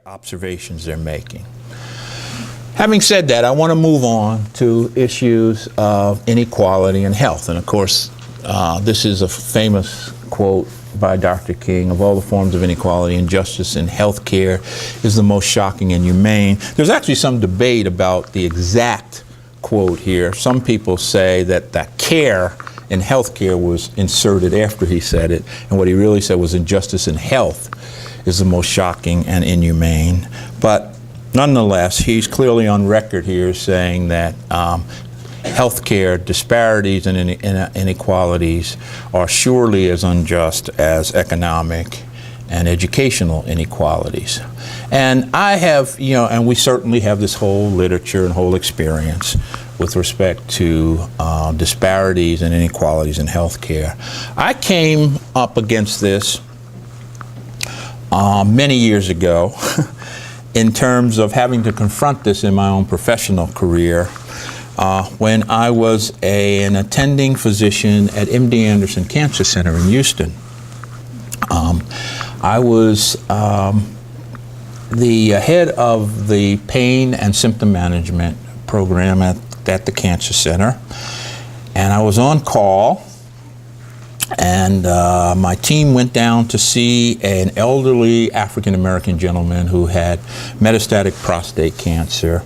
observations they're making. Having said that, I want to move on to issues of inequality and health. And of course, this is a famous quote by Dr. King: of all the forms of inequality, injustice in health care is the most shocking and humane. There's actually some debate about the exact quote here. Some people say that the care in health care was inserted after he said it, and what he really said was injustice in health is the most shocking and inhumane. But nonetheless, he's clearly on record here saying that healthcare disparities and inequalities are surely as unjust as economic and educational inequalities. And I have, and we certainly have this whole literature and whole experience with respect to disparities and inequalities in healthcare. I came up against this many years ago in terms of having to confront this in my own professional career when I was an attending physician at MD Anderson Cancer Center in Houston. I was the head of the pain and symptom management program at the cancer center, and I was on call, and my team went down to see an elderly African-American gentleman who had metastatic prostate cancer,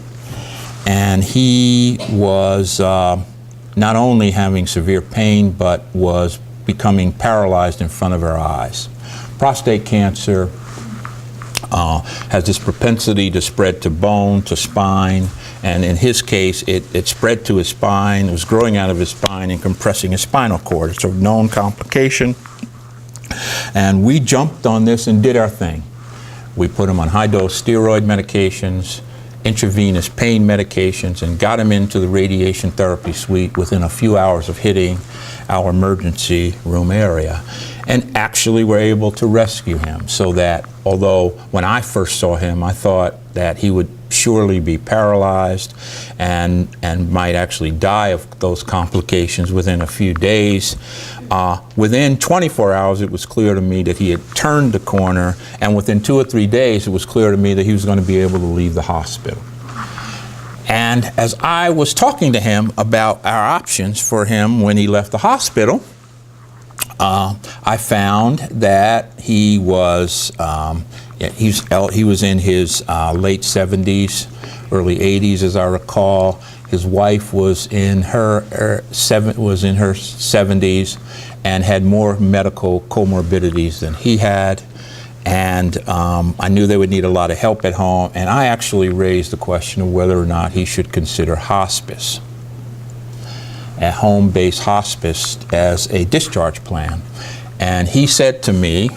and he was not only having severe pain but was becoming paralyzed in front of our eyes. Prostate cancer has this propensity to spread to bone, to spine, and in his case, it spread to his spine. It was growing out of his spine and compressing his spinal cord. It's a known complication. And we jumped on this and did our thing. We put him on high-dose steroid medications, intravenous pain medications, and got him into the radiation therapy suite within a few hours of hitting our emergency room area, and actually were able to rescue him, so that although when I first saw him I thought that he would surely be paralyzed and might actually die of those complications within a few days, within 24 hours it was clear to me that he had turned the corner, and within 2 or 3 days it was clear to me that he was going to be able to leave the hospital. And as I was talking to him about our options for him when he left the hospital, I found that he was in his late 70s, early 80s, as I recall. His wife was in her 70s and had more medical comorbidities than he had. And I knew they would need a lot of help at home, and I actually raised the question of whether or not he should consider hospice, a home-based hospice, as a discharge plan. And he said to me,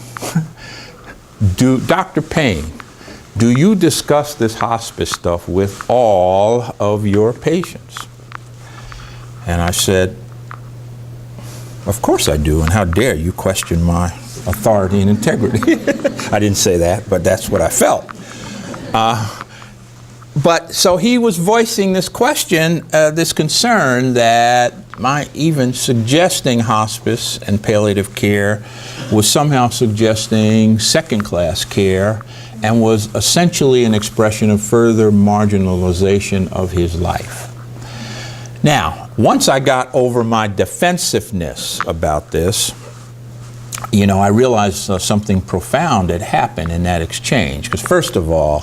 Dr. Payne, do you discuss this hospice stuff with all of your patients? And I said, of course I do, and how dare you question my authority and integrity. I didn't say that, but that's what I felt. But so he was voicing this question, this concern that my even suggesting hospice and palliative care was somehow suggesting second-class care and was essentially an expression of further marginalization of his life. Now, once I got over my defensiveness about this, I realized something profound had happened in that exchange. Because first of all,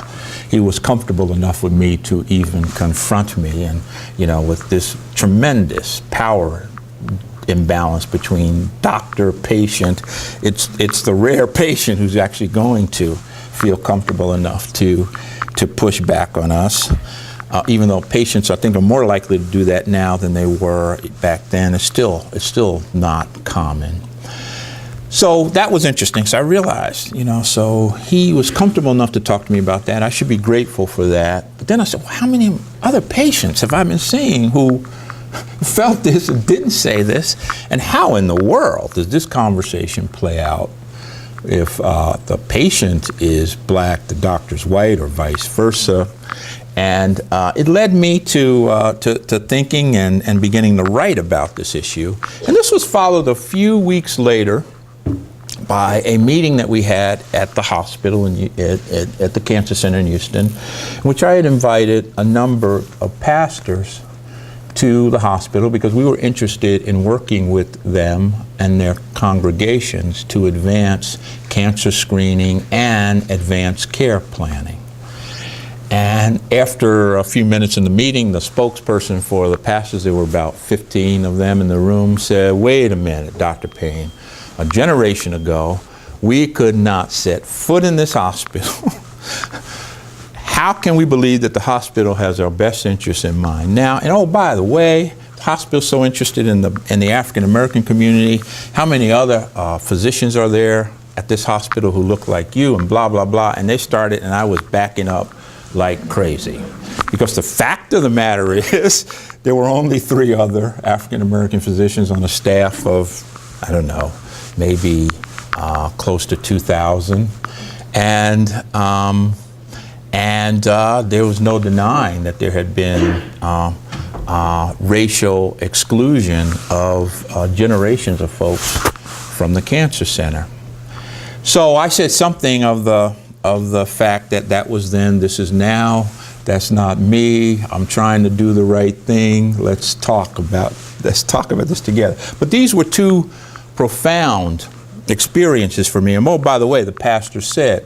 he was comfortable enough with me to even confront me, and with this tremendous power imbalance between doctor, patient. It's the rare patient who's actually going to feel comfortable enough to push back on us. Even though patients, I think, are more likely to do that now than they were back then, it's still not common. So that was interesting. So I realized, so he was comfortable enough to talk to me about that. I should be grateful for that. But then I said, well, how many other patients have I been seeing who felt this and didn't say this? And how in the world does this conversation play out if the patient is black, the doctor's white, or vice versa? And it led me to thinking and beginning to write about this issue. And this was followed a few weeks later by a meeting that we had at the hospital at the Cancer Center in Houston, in which I had invited a number of pastors to the hospital because we were interested in working with them and their congregations to advance cancer screening and advanced care planning. And after a few minutes in the meeting, the spokesperson for the pastors, there were about 15 of them in the room, said, "Wait a minute, Dr. Payne, a generation ago, we could not set foot in this hospital. How can we believe that the hospital has our best interests in mind now? And oh, by the way, the hospital's so interested in the African American community. How many other physicians are there at this hospital who look like you?" And blah, blah, blah. And they started, and I was backing up like crazy. Because the fact of the matter is, there were only 3 other African American physicians on a staff of, I don't know, maybe close to 2,000. And there was no denying that there had been racial exclusion of generations of folks from the Cancer Center. So I said something of the fact that that was then, this is now, that's not me, I'm trying to do the right thing, let's talk about this together. But these were 2 profound experiences for me. And oh, by the way, the pastor said,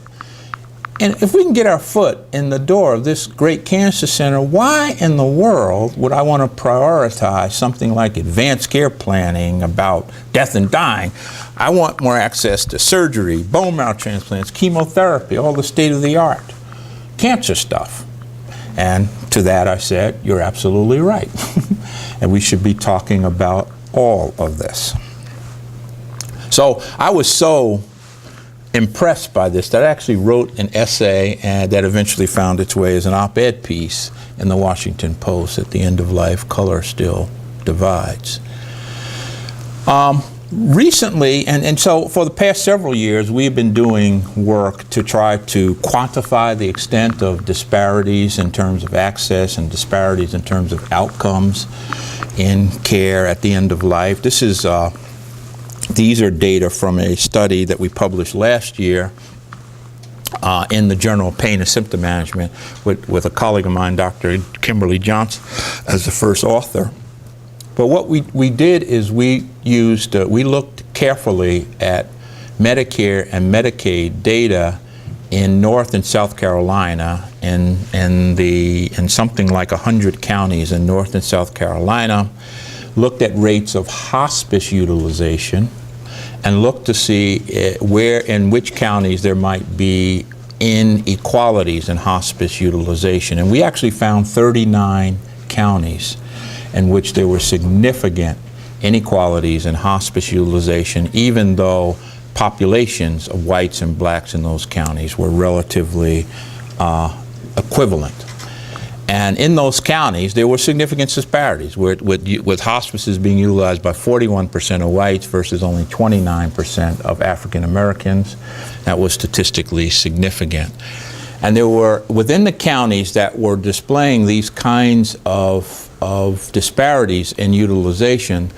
and if we can get our foot in the door of this great cancer center, why in the world would I want to prioritize something like advanced care planning about death and dying? I want more access to surgery, bone marrow transplants, chemotherapy, all the state-of-the-art cancer stuff. And to that I said, you're absolutely right. And we should be talking about all of this. So I was so impressed by this that I actually wrote an essay that eventually found its way as an op-ed piece in the Washington Post at the end of life, Color Still Divides. Recently, and so for the past several years, we've been doing work to try to quantify the extent of disparities in terms of access and disparities in terms of outcomes in care at the end of life. These are data from a study that we published last year in the Journal of Payne and Symptom Management with a colleague of mine, Dr. Kimberly Johnson, as the first author. But what we did is we looked carefully at Medicare and Medicaid data in North and South Carolina, in something like 100 counties in North and South Carolina, looked at rates of hospice utilization, and looked to see in which counties there might be inequalities in hospice utilization. And we actually found 39 counties in which there were significant inequalities in hospice utilization, even though populations of whites and blacks in those counties were relatively equivalent. And in those counties, there were significant disparities, with hospices being utilized by 41% of whites versus only 29% of African Americans. That was statistically significant. And there were, within the counties that were displaying these kinds of disparities in utilization,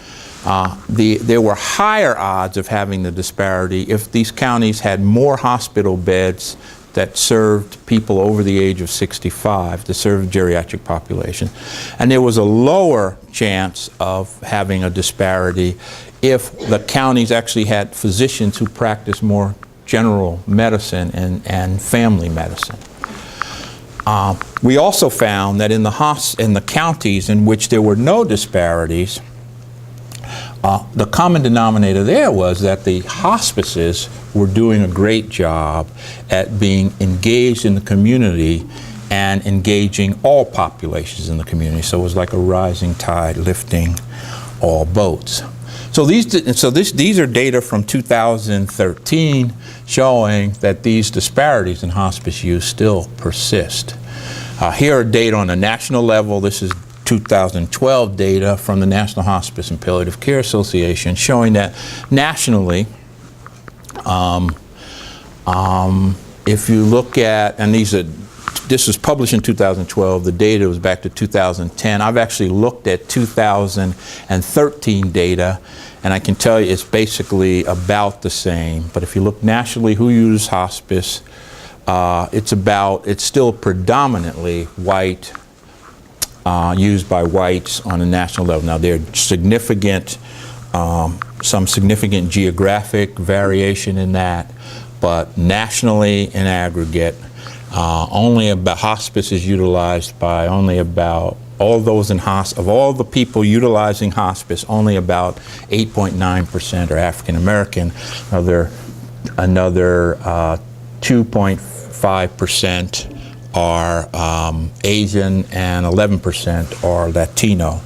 there were higher odds of having the disparity if these counties had more hospital beds that served people over the age of 65, to serve the geriatric population. And there was a lower chance of having a disparity if the counties actually had physicians who practiced more general medicine and family medicine. We also found that in the counties in which there were no disparities, the common denominator there was that the hospices were doing a great job at being engaged in the community and engaging all populations in the community. So it was like a rising tide lifting all boats. So these are data from 2013 showing that these disparities in hospice use still persist. Here are data on a national level. This is 2012 data from the National Hospice and Palliative Care Association showing that nationally, if you look at, and these are this was published in 2012. The data was back to 2010. I've actually looked at 2013 data, and I can tell you it's basically about the same. But if you look nationally, who uses hospice, it's still predominantly white, used by whites on a national level. Now there are some significant geographic variation in that, but nationally in aggregate, hospice is utilized by only about of all the people utilizing hospice, only about 8.9% are African American. Another 2.5% are Asian, and 11% are Latino.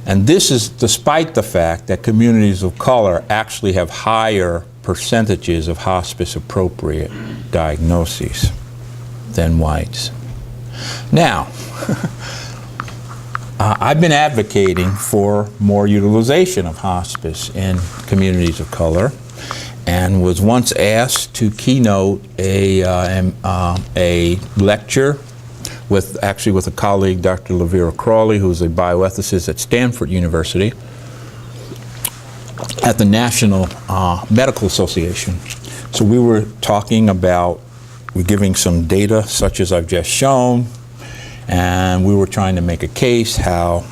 And this is despite the fact that communities of color actually have higher percentages of hospice-appropriate diagnoses than whites. Now, I've been advocating for more utilization of hospice in communities of color, and was once asked to keynote a lecture with a colleague, Dr. Levera Crawley, who's a bioethicist at Stanford University, at the National Medical Association. So we were talking about, we're giving some data such as I've just shown, and we were trying to make a case how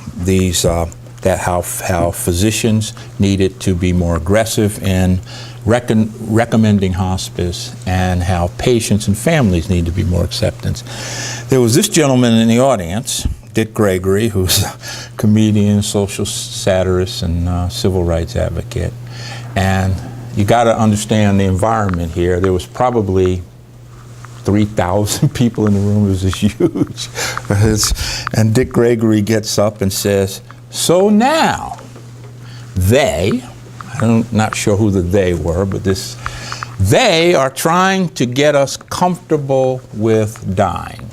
physicians needed to be more aggressive in recommending hospice, and how patients and families need to be more acceptance. There was this gentleman in the audience, Dick Gregory, who's a comedian, social satirist, and civil rights advocate. And you got to understand the environment here. There was probably 3,000 people in the room. It was huge. And Dick Gregory gets up and says, "So now, I'm not sure who the they were, but they are trying to get us comfortable with dying.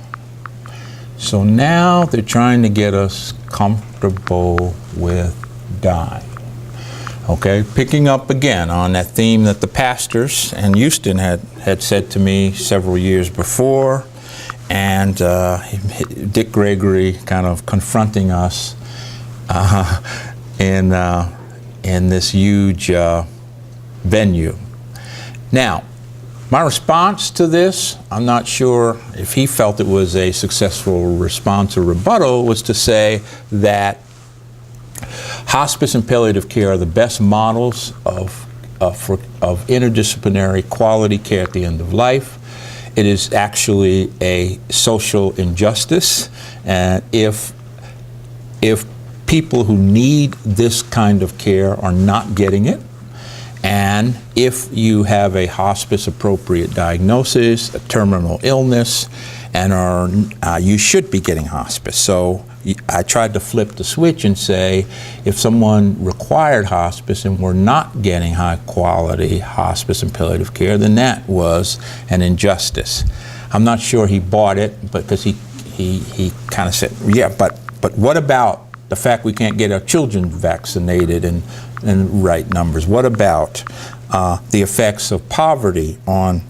So now they're trying to get us comfortable with dying." Okay, picking up again on that theme that the pastors in Houston had said to me several years before, and Dick Gregory kind of confronting us in this huge venue. Now, my response to this, I'm not sure if he felt it was a successful response or rebuttal, was to say that hospice and palliative care are the best models of interdisciplinary quality care at the end of life. It is actually a social injustice, and if people who need this kind of care are not getting it, and if you have a hospice-appropriate diagnosis, a terminal illness, and you should be getting hospice. So I tried to flip the switch and say, if someone required hospice and were not getting high-quality hospice and palliative care, then that was an injustice. I'm not sure he bought it, because he kind of said, yeah, but what about the fact we can't get our children vaccinated in right numbers? What about the effects of poverty on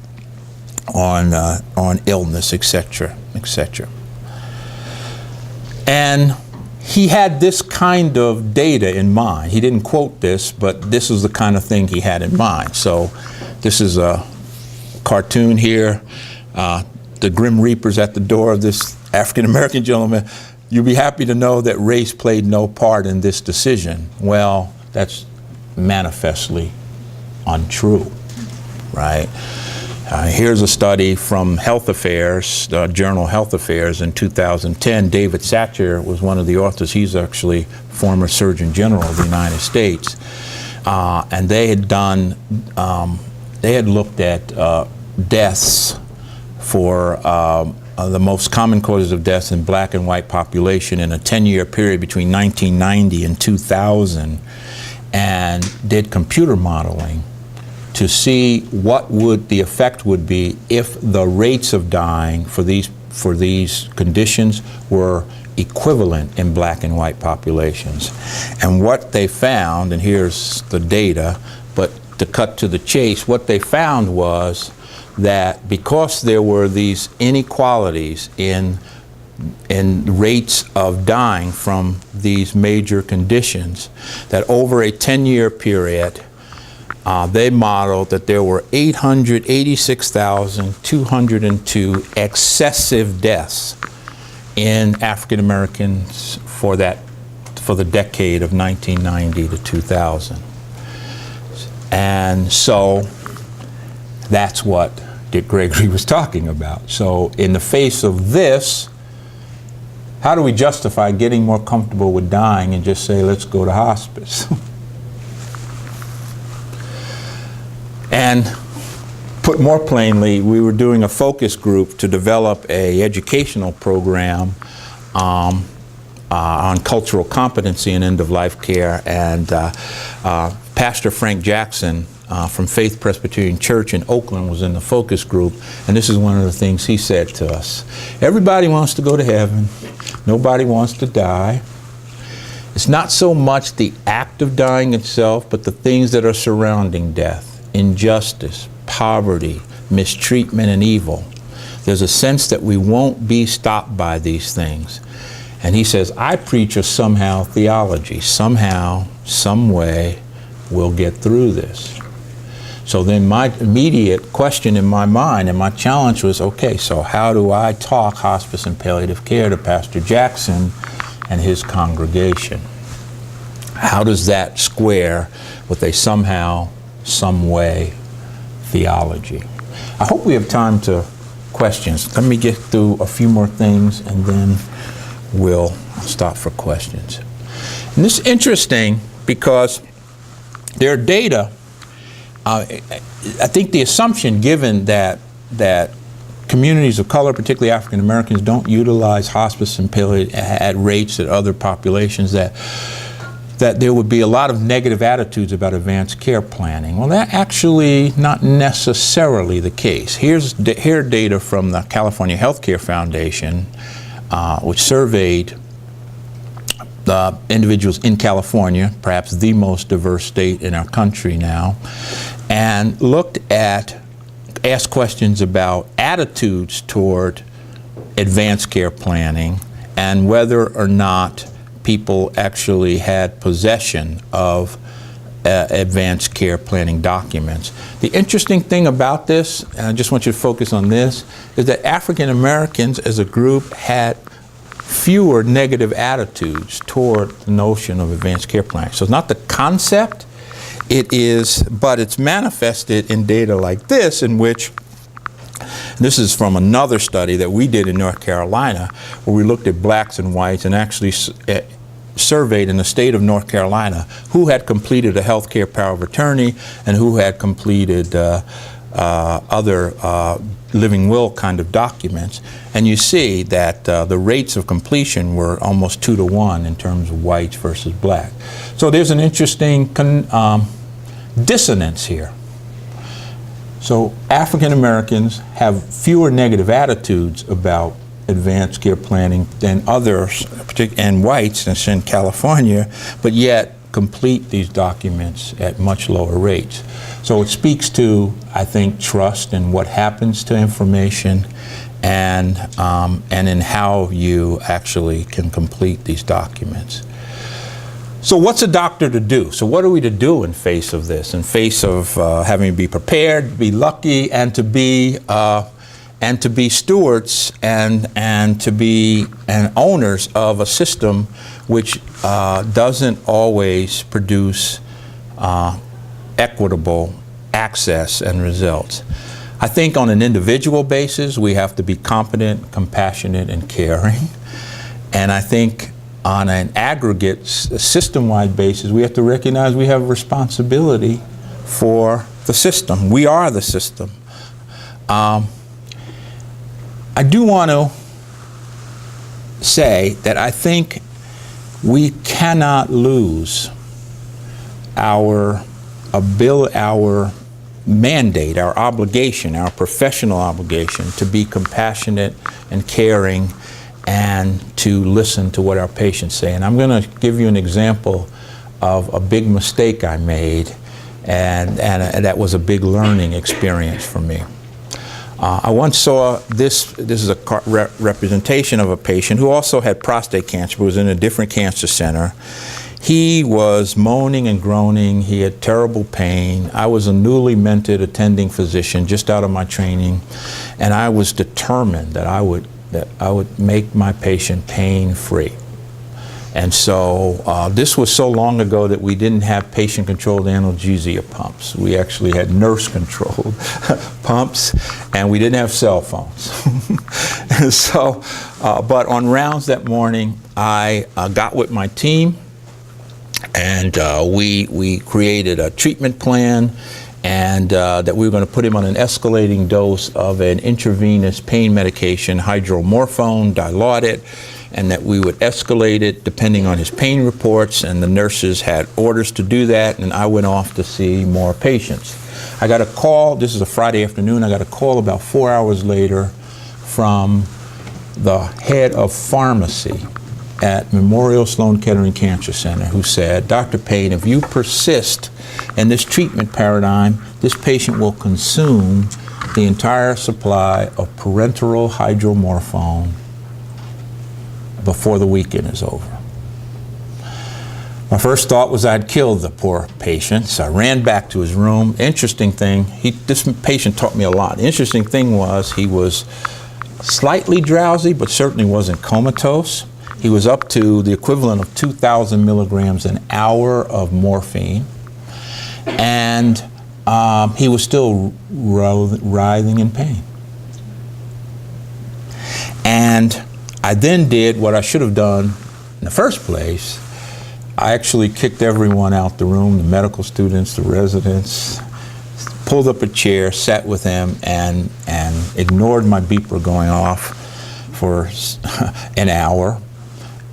illness, etc., etc.? And he had this kind of data in mind. He didn't quote this, but this is the kind of thing he had in mind. So this is a cartoon here. The Grim Reapers at the door of this African-American gentleman. You'll be happy to know that race played no part in this decision. Well, that's manifestly untrue, right? Here's a study from Health Affairs, journal Health Affairs in 2010. David Satcher was one of the authors. He's actually former Surgeon General of the United States. And they had looked at deaths for the most common causes of death in black and white population in a 10-year period between 1990 and 2000, and did computer modeling to see what the effect would be if the rates of dying for these conditions were equivalent in black and white populations. And what they found, and here's the data, but to cut to the chase, what they found was that because there were these inequalities in rates of dying from these major conditions, that over a 10-year period, they modeled that there were 886,202 excessive deaths in African Americans for the decade of 1990 to 2000. And so that's what Dick Gregory was talking about. So in the face of this, how do we justify getting more comfortable with dying and just say, let's go to hospice? And put more plainly, we were doing a focus group to develop an educational program on cultural competency in end-of-life care, and Pastor Frank Jackson from Faith Presbyterian Church in Oakland was in the focus group, and this is one of the things he said to us. Everybody wants to go to heaven. Nobody wants to die. It's not so much the act of dying itself, but the things that are surrounding death. Injustice, poverty, mistreatment, and evil. There's a sense that we won't be stopped by these things. And he says, I preach a somehow theology. Somehow, some way, we'll get through this. So then my immediate question in my mind and my challenge was, okay, so how do I talk hospice and palliative care to Pastor Jackson and his congregation? How does that square with a somehow, some way theology? I hope we have time to questions. Let me get through a few more things and then we'll stop for questions. And this is interesting because there are data. I think the assumption given that communities of color, particularly African Americans, don't utilize hospice and palliative at rates that other populations, that there would be a lot of negative attitudes about advanced care planning. Well, that's actually not necessarily the case. Here are data from the California Healthcare Foundation, which surveyed the individuals in California, perhaps the most diverse state in our country now, and asked questions about attitudes toward advanced care planning and whether or not people actually had possession of advanced care planning documents. The interesting thing about this, and I just want you to focus on this, is that African Americans as a group had fewer negative attitudes toward the notion of advanced care planning. So it's not the concept, but it's manifested in data like this, in which, this is from another study that we did in North Carolina, where we looked at blacks and whites and actually surveyed in the state of North Carolina who had completed a health care power of attorney and who had completed other living will kind of documents. And you see that the rates of completion were almost 2 to 1 in terms of whites versus black. So there's an interesting dissonance here. So African Americans have fewer negative attitudes about advanced care planning than others, and whites in California, but yet complete these documents at much lower rates. So it speaks to, I think, trust in what happens to information and in how you actually can complete these documents. So what's a doctor to do? So what are we to do in face of this, in face of having to be prepared, to be lucky, and to be stewards and to be owners of a system which doesn't always produce equitable access and results? I think on an individual basis, we have to be competent, compassionate, and caring. And I think on an aggregate, system-wide basis, we have to recognize we have a responsibility for the system. We are the system. I do want to say that I think we cannot lose our mandate, our obligation, our professional obligation to be compassionate and caring and to listen to what our patients say. And I'm going to give you an example of a big mistake I made, and that was a big learning experience for me. I once saw this is a representation of a patient who also had prostate cancer, but was in a different cancer center. He was moaning and groaning. He had terrible pain. I was a newly minted attending physician, just out of my training, and I was determined that I would make my patient pain-free. And so this was so long ago that we didn't have patient-controlled analgesia pumps. We actually had nurse-controlled pumps, and we didn't have cell phones. And so, but on rounds that morning, I got with my team, and we created a treatment plan, and that we were going to put him on an escalating dose of an intravenous pain medication, hydromorphone, Dilaudid, and that we would escalate it depending on his pain reports, and the nurses had orders to do that, and I went off to see more patients. I got a call, this is a Friday afternoon, I got a call about 4 hours later from the head of pharmacy at Memorial Sloan Kettering Cancer Center, who said, Dr. Payne, if you persist in this treatment paradigm, this patient will consume the entire supply of parenteral hydromorphone before the weekend is over. My first thought was I'd killed the poor patient, so I ran back to his room. Interesting thing, this patient taught me a lot. The interesting thing was he was slightly drowsy, but certainly wasn't comatose. He was up to the equivalent of 2,000 milligrams an hour of morphine, and he was still writhing in pain. And I then did what I should have done in the first place. I actually kicked everyone out the room, the medical students, the residents, pulled up a chair, sat with him, and ignored my beeper going off for an hour,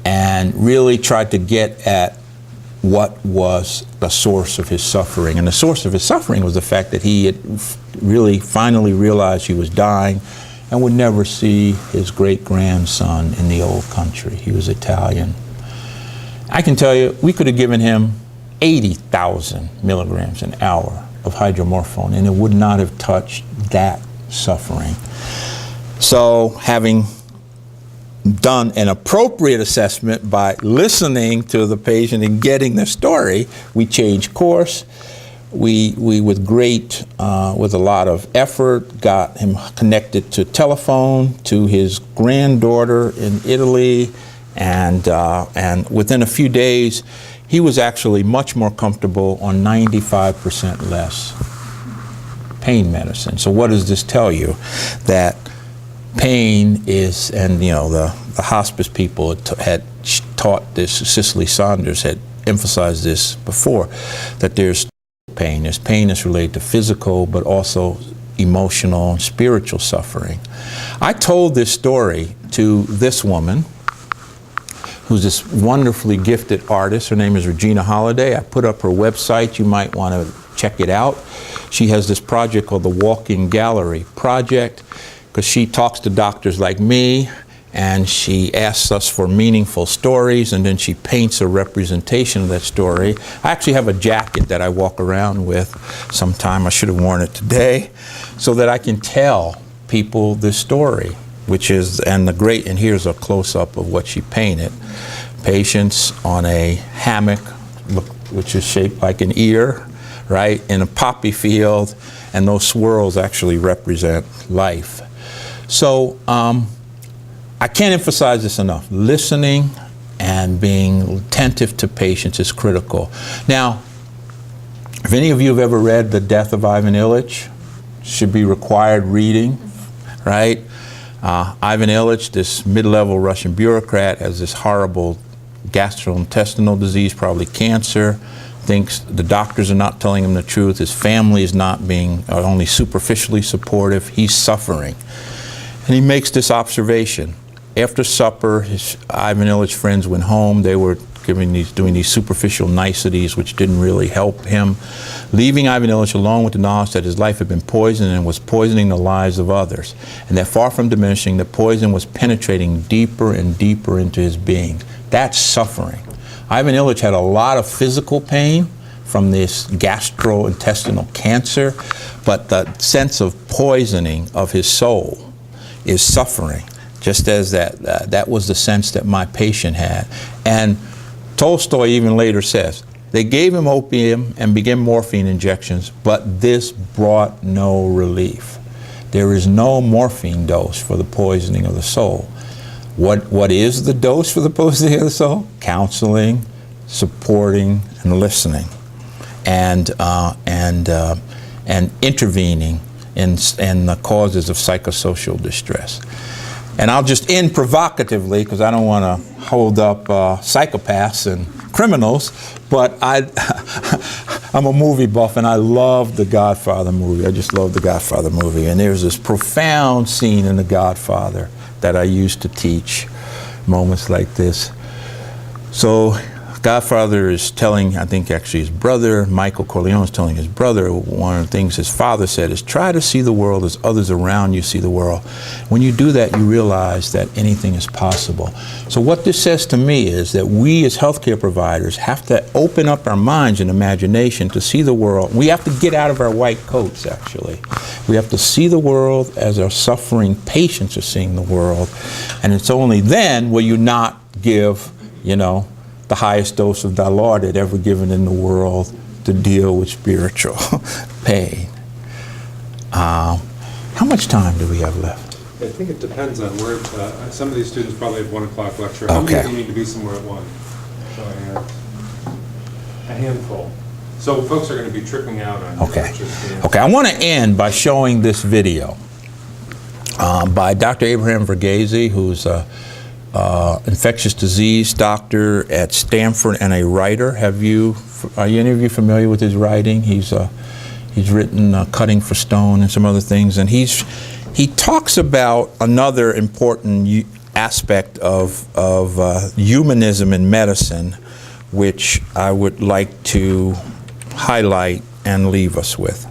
and really tried to get at what was the source of his suffering. And the source of his suffering was the fact that he had really finally realized he was dying and would never see his great-grandson in the old country. He was Italian. I can tell you, we could have given him 80,000 milligrams an hour of hydromorphone, and it would not have touched that suffering. So, having done an appropriate assessment by listening to the patient and getting the story, we changed course. We with a lot of effort, got him connected to telephone to his granddaughter in Italy, and within a few days, he was actually much more comfortable on 95% less pain medicine. So what does this tell you? That pain is, and you know, the hospice people had taught this, Cicely Saunders had emphasized this before, that there's pain. There's pain that's related to physical, but also emotional and spiritual suffering. I told this story to this woman, who's this wonderfully gifted artist. Her name is Regina Holiday. I put up her website. You might want to check it out. She has this project called the Walking Gallery Project, because she talks to doctors like me, and she asks us for meaningful stories, and then she paints a representation of that story. I actually have a jacket that I walk around with sometime. I should have worn it today, so that I can tell people this story, which is, and here's a close-up of what she painted. Patients on a hammock, which is shaped like an ear, right, in a poppy field, and those swirls actually represent life. So I can't emphasize this enough. Listening and being attentive to patients is critical. Now, if any of you have ever read The Death of Ivan Ilyich, should be required reading, right? Ivan Ilyich, this mid-level Russian bureaucrat, has this horrible gastrointestinal disease, probably cancer, thinks the doctors are not telling him the truth, his family is not being only superficially supportive, he's suffering. And he makes this observation. After supper, his Ivan Ilyich friends went home. They were doing these superficial niceties which didn't really help him, leaving Ivan Ilyich alone with the knowledge that his life had been poisoned and was poisoning the lives of others, and that far from diminishing, the poison was penetrating deeper and deeper into his being. That's suffering. Ivan Ilyich had a lot of physical pain, from this gastrointestinal cancer, but the sense of poisoning of his soul is suffering, just as that was the sense that my patient had. And Tolstoy even later says, they gave him opium and began morphine injections, but this brought no relief. There is no morphine dose for the poisoning of the soul. What is the dose for the poisoning of the soul? Counseling, supporting, and listening, and intervening in the causes of psychosocial distress. And I'll just end provocatively, because I don't want to hold up psychopaths and criminals, but I'm a movie buff, and I love the Godfather movie. I just love the Godfather movie. And there's this profound scene in the Godfather that I used to teach, moments like this. So Godfather is telling, I think actually his brother, Michael Corleone, is telling his brother, one of the things his father said is, try to see the world as others around you see the world. When you do that, you realize that anything is possible. So what this says to me is that we as healthcare providers have to open up our minds and imagination to see the world. We have to get out of our white coats, actually. We have to see the world as our suffering patients are seeing the world. And it's only then will you not give, the highest dose of Dilaudid ever given in the world to deal with spiritual pain. How much time do we have left? I think it depends on where, some of these students probably have 1 o'clock lecture. How many of you need to be somewhere at 1? So a handful. So folks are going to be trickling out on Okay, I want to end by showing this video by Dr. Abraham Verghese, who's a infectious disease doctor at Stanford and a writer. Are any of you familiar with his writing? He's written Cutting for Stone and some other things, and he talks about another important aspect of humanism in medicine, which I would like to highlight and leave us with.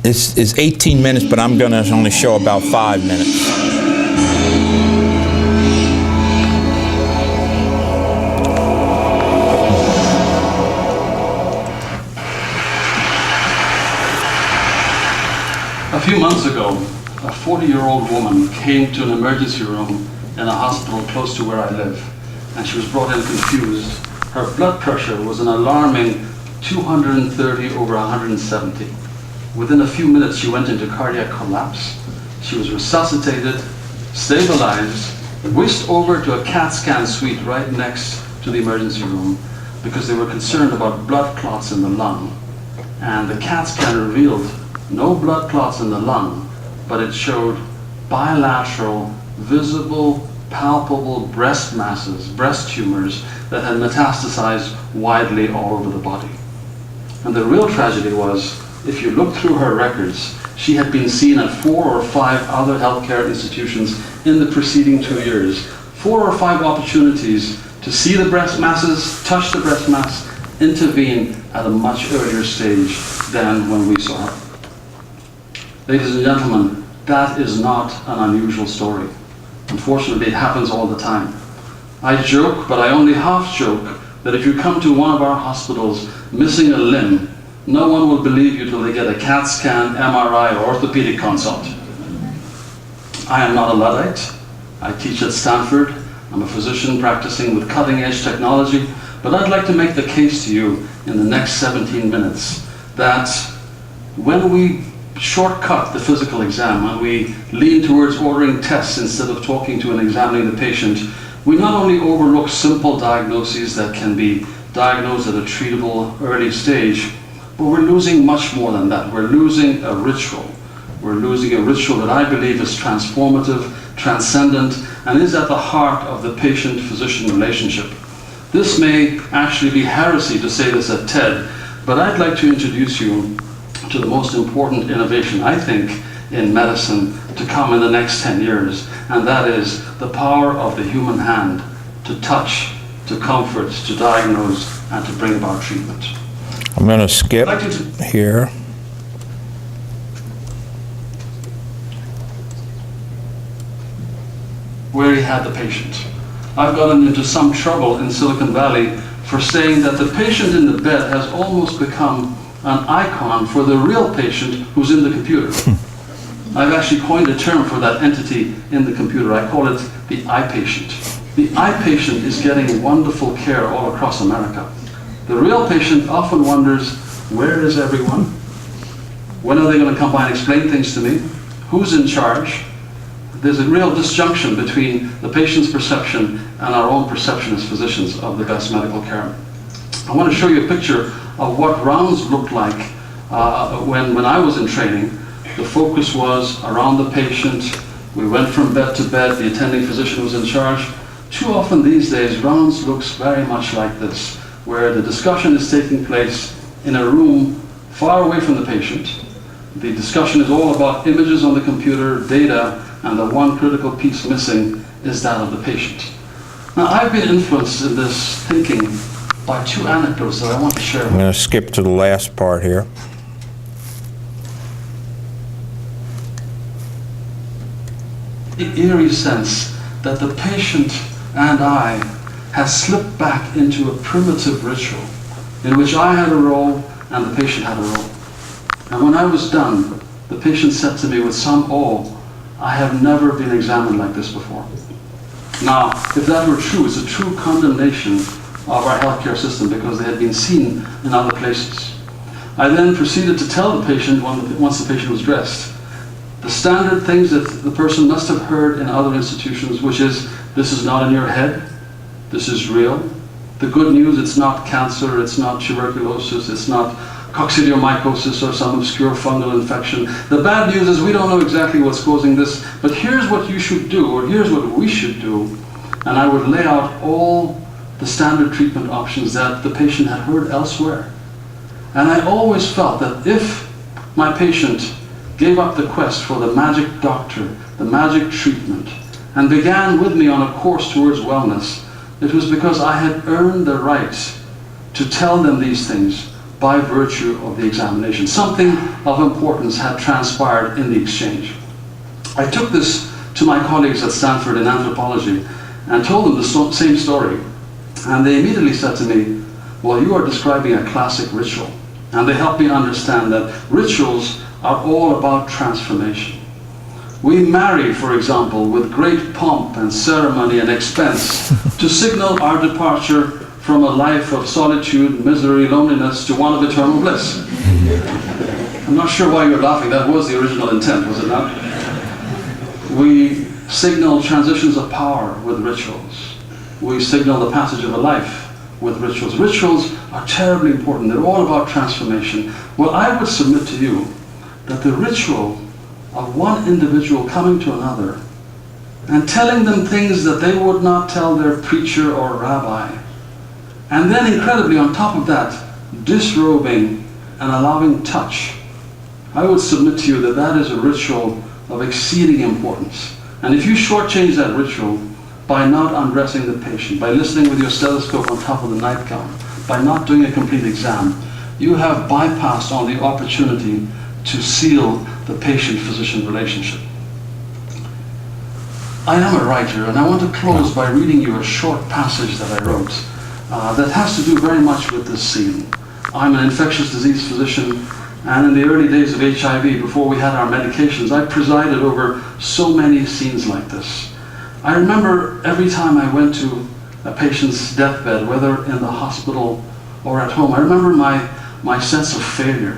This is 18 minutes, but I'm going to only show about 5 minutes. A few months ago, a 40-year-old woman came to an emergency room in a hospital close to where I live, and she was brought in confused. Her blood pressure was an alarming 230 over 170. Within a few minutes, she went into cardiac collapse. She was resuscitated, stabilized, whisked over to a CAT scan suite right next to the emergency room because they were concerned about blood clots in the lung. And the CAT scan revealed no blood clots in the lung, but it showed bilateral, visible, palpable breast masses, breast tumors that had metastasized widely all over the body. And the real tragedy was, if you look through her records, she had been seen at 4 or 5 other healthcare institutions in the preceding 2 years. 4 or 5 opportunities to see the breast masses, touch the breast mass, intervene at a much earlier stage than when we saw her. Ladies and gentlemen, that is not an unusual story. Unfortunately, it happens all the time. I joke, but I only half joke, that if you come to one of our hospitals missing a limb, no one will believe you till they get a CAT scan, MRI, or orthopedic consult. I am not a Luddite. I teach at Stanford. I'm a physician practicing with cutting-edge technology, but I'd like to make the case to you in the next 17 minutes that when we shortcut the physical exam, when we lean towards ordering tests instead of talking to and examining the patient, we not only overlook simple diagnoses that can be diagnosed at a treatable early stage, but we're losing much more than that. We're losing a ritual. We're losing a ritual that I believe is transformative, transcendent, and is at the heart of the patient-physician relationship. This may actually be heresy to say this at TED, but I'd like to introduce you to the most important innovation, I think, in medicine to come in the next 10 years, and that is the power of the human hand to touch, to comfort, to diagnose, and to bring about treatment. I'm going to skip here. Where he had the patient. I've gotten into some trouble in Silicon Valley for saying that the patient in the bed has almost become an icon for the real patient who's in the computer. I've actually coined a term for that entity in the computer. I call it the eye patient. The eye patient is getting wonderful care all across America. The real patient often wonders, where is everyone? When are they going to come by and explain things to me? Who's in charge? There's a real disjunction between the patient's perception and our own perception as physicians of the best medical care. I want to show you a picture of what rounds looked like when I was in training. The focus was around the patient. We went from bed to bed. The attending physician was in charge. Too often these days, rounds looks very much like this, where the discussion is taking place in a room far away from the patient. The discussion is all about images on the computer, data, and the one critical piece missing is that of the patient. Now, I've been influenced in this thinking by two anecdotes that I want to share. I'm going to skip to the last part here. The eerie sense that the patient and I had slipped back into a primitive ritual in which I had a role and the patient had a role. And when I was done, the patient said to me with some awe, "I have never been examined like this before." Now, if that were true, it's a true condemnation of our healthcare system because they had been seen in other places. I then proceeded to tell the patient, once the patient was dressed, the standard things that the person must have heard in other institutions, which is, this is not in your head, this is real. The good news, it's not cancer, it's not tuberculosis, it's not coccidiomycosis or some obscure fungal infection. The bad news is we don't know exactly what's causing this, but here's what you should do, or here's what we should do. And I would lay out all the standard treatment options that the patient had heard elsewhere. And I always felt that if my patient gave up the quest for the magic doctor, the magic treatment, and began with me on a course towards wellness, it was because I had earned the right to tell them these things by virtue of the examination. Something of importance had transpired in the exchange. I took this to my colleagues at Stanford in anthropology and told them the same story. And they immediately said to me, "Well, you are describing a classic ritual." And they helped me understand that rituals are all about transformation. We marry, for example, with great pomp and ceremony and expense to signal our departure from a life of solitude, misery, loneliness to one of eternal bliss. I'm not sure why you're laughing. That was the original intent, was it not? We signal transitions of power with rituals. We signal the passage of a life with rituals. Rituals are terribly important. They're all about transformation. Well, I would submit to you that the ritual of one individual coming to another and telling them things that they would not tell their preacher or rabbi, and then incredibly on top of that, disrobing and allowing touch, I would submit to you that that is a ritual of exceeding importance. And if you shortchange that ritual by not undressing the patient, by listening with your stethoscope on top of the nightgown, by not doing a complete exam, you have bypassed on the opportunity to seal the patient-physician relationship. I am a writer, and I want to close by reading you a short passage that I wrote that has to do very much with this scene. I'm an infectious disease physician, and in the early days of HIV, before we had our medications, I presided over so many scenes like this. I remember every time I went to a patient's deathbed, whether in the hospital or at home, I remember my sense of failure.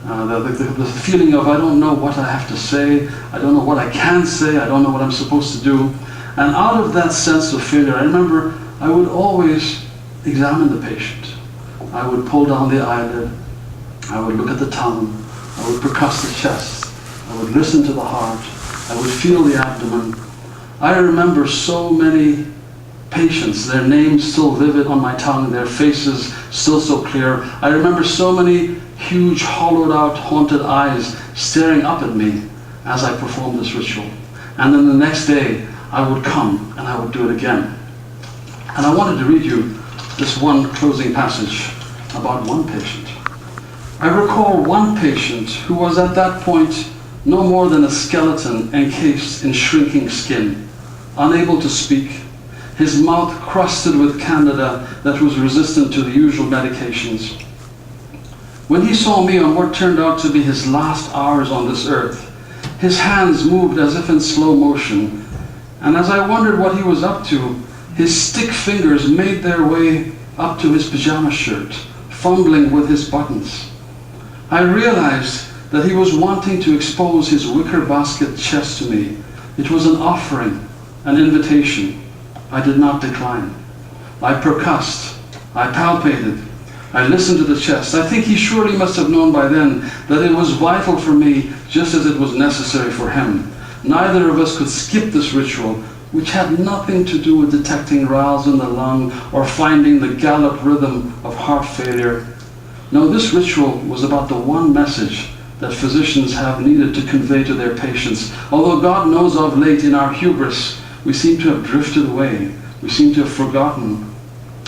The feeling of I don't know what I have to say, I don't know what I can say, I don't know what I'm supposed to do. And out of that sense of failure, I remember I would always examine the patient. I would pull down the eyelid, I would look at the tongue, I would percuss the chest, I would listen to the heart, I would feel the abdomen. I remember so many patients, their names still vivid on my tongue, their faces still so clear. I remember so many huge, hollowed out, haunted eyes staring up at me as I performed this ritual. And then the next day, I would come and I would do it again. And I wanted to read you this one closing passage about one patient. I recall one patient who was at that point no more than a skeleton encased in shrinking skin, unable to speak. his mouth crusted with candida that was resistant to the usual medications. When he saw me on what turned out to be his last hours on this earth, his hands moved as if in slow motion, and as I wondered what he was up to, his stick fingers made their way up to his pajama shirt, fumbling with his buttons. I realized that he was wanting to expose his wicker basket chest to me. It was an offering, an invitation. I did not decline. I percussed, I palpated, I listened to the chest. I think he surely must have known by then that it was vital for me just as it was necessary for him. Neither of us could skip this ritual, which had nothing to do with detecting rales in the lung or finding the gallop rhythm of heart failure. No, this ritual was about the one message that physicians have needed to convey to their patients. Although God knows of late in our hubris, we seem to have drifted away. We seem to have forgotten.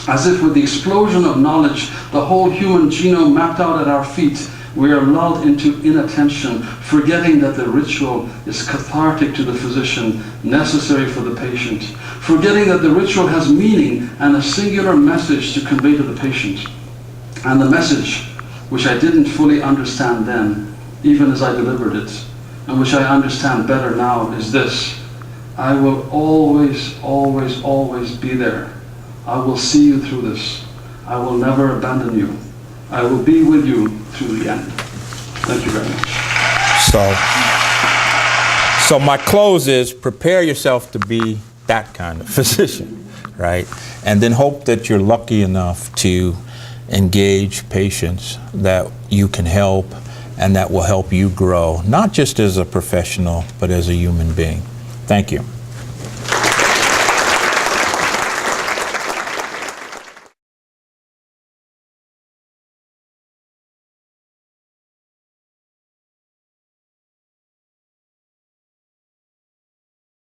As if with the explosion of knowledge, the whole human genome mapped out at our feet, we are lulled into inattention, forgetting that the ritual is cathartic to the physician, necessary for the patient, forgetting that the ritual has meaning and a singular message to convey to the patient. And the message, which I didn't fully understand then, even as I delivered it, and which I understand better now, is this: I will always, always, always be there. I will see you through this. I will never abandon you. I will be with you through the end. Thank you very much. So my close is prepare yourself to be that kind of physician, right? And then hope that you're lucky enough to engage patients that you can help and that will help you grow, not just as a professional, but as a human being. Thank you.